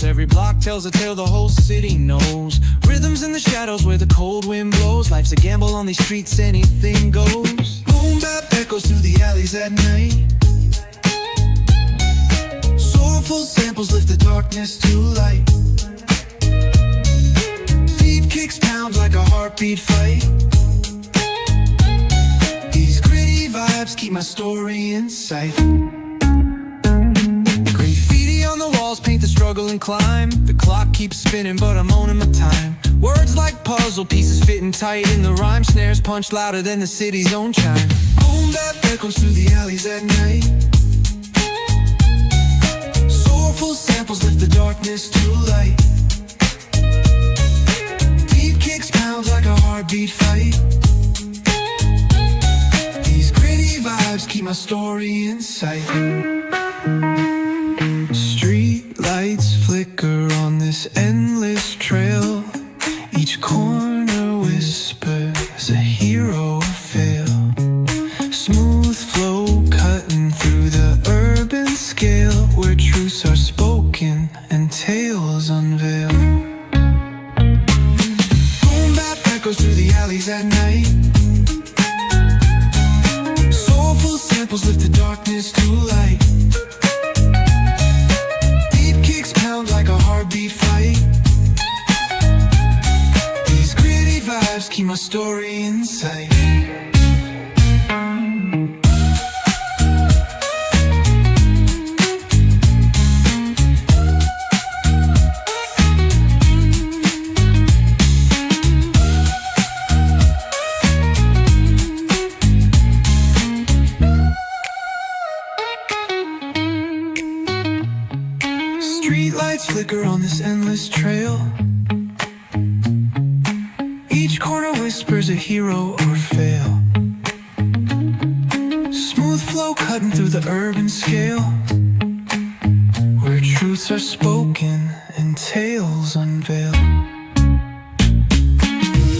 Every block tells a tale the whole city knows. Rhythms in the shadows where the cold wind blows. Life's a gamble on these streets, anything goes. Boom bap echoes through the alleys at night. Soulful samples lift the darkness to light. Beat kicks pound like a heartbeat fight. These gritty vibes keep my story in sight. Paint the struggle and climb. The clock keeps spinning but I'm owning my time. Words like puzzle pieces fitting tight in the rhyme. Snares punch louder than the city's own chime. Boom bap echoes through the alleys at night. Soulful samples lift the darkness to light. Beat kicks pounds like a heartbeat fight. These gritty vibes keep my story in sight. Street lights flicker on this endless trail. Each corner whispers a hero fail. Smooth flow cutting through the urban scale, where truths are spoken and tales unveil. Boom bap echoes through the alleys at night. Soulful samples lift the darkness to light. Like a heartbeat fight. These gritty vibes keep my story in sight. Streetlights flicker on this endless trail. Each corner whispers a hero or fail. Smooth flow cutting through the urban scale, where truths are spoken and tales unveil.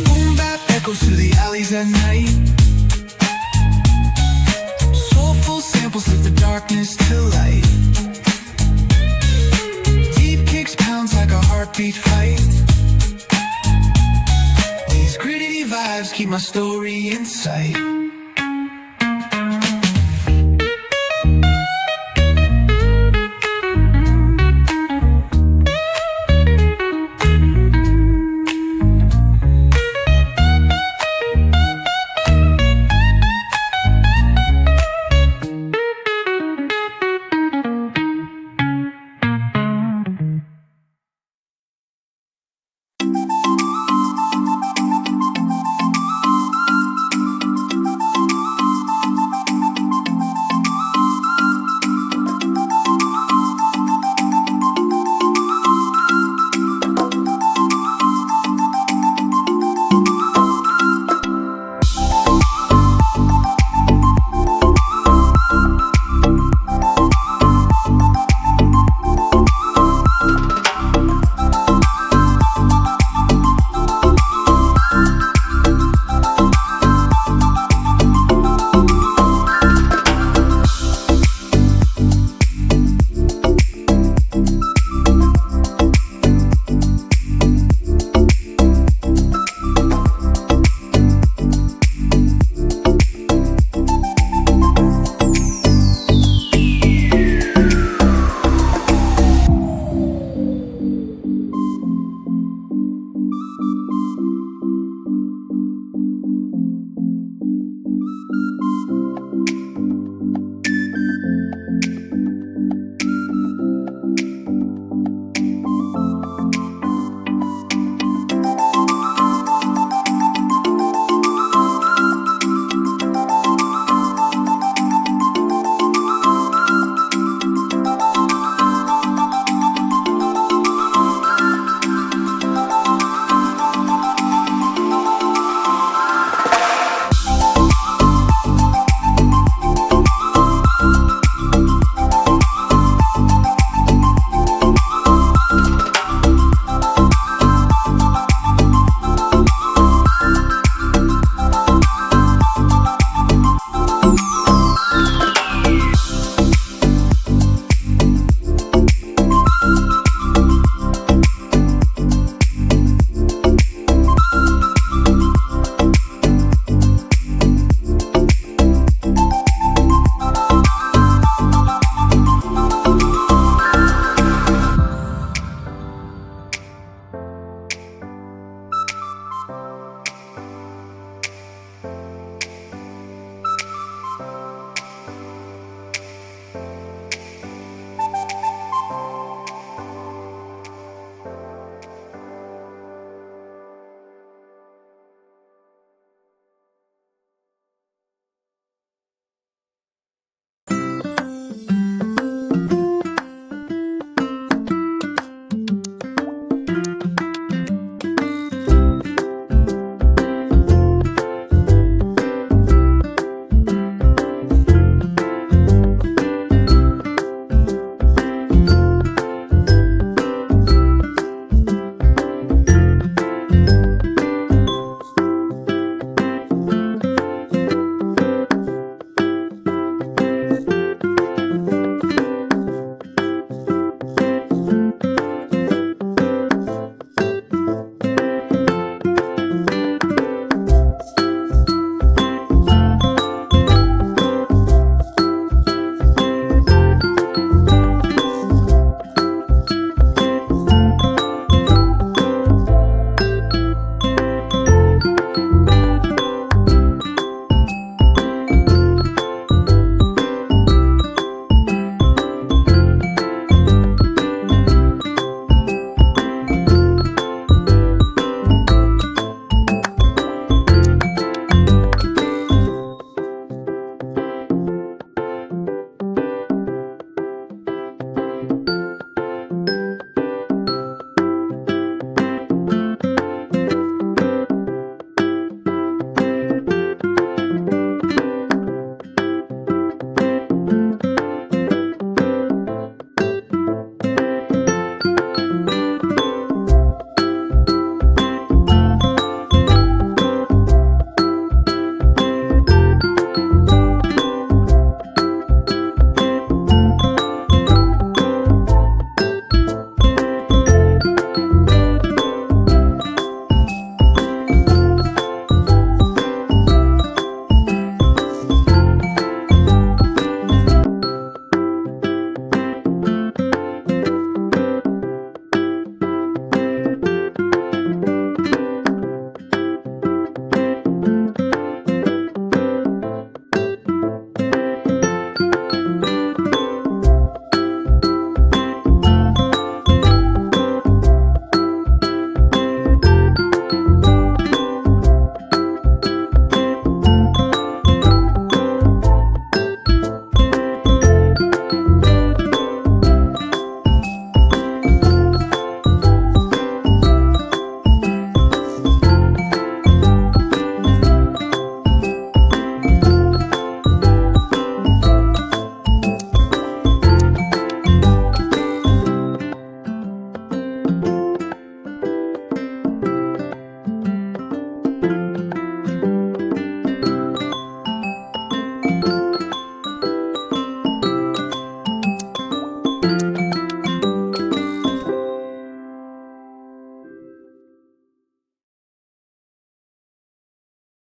Boom bap echoes through the alleys at night. Soulful samples lift the darkness to light. Pounds like a heartbeat fight. These gritty vibes keep my story in sight.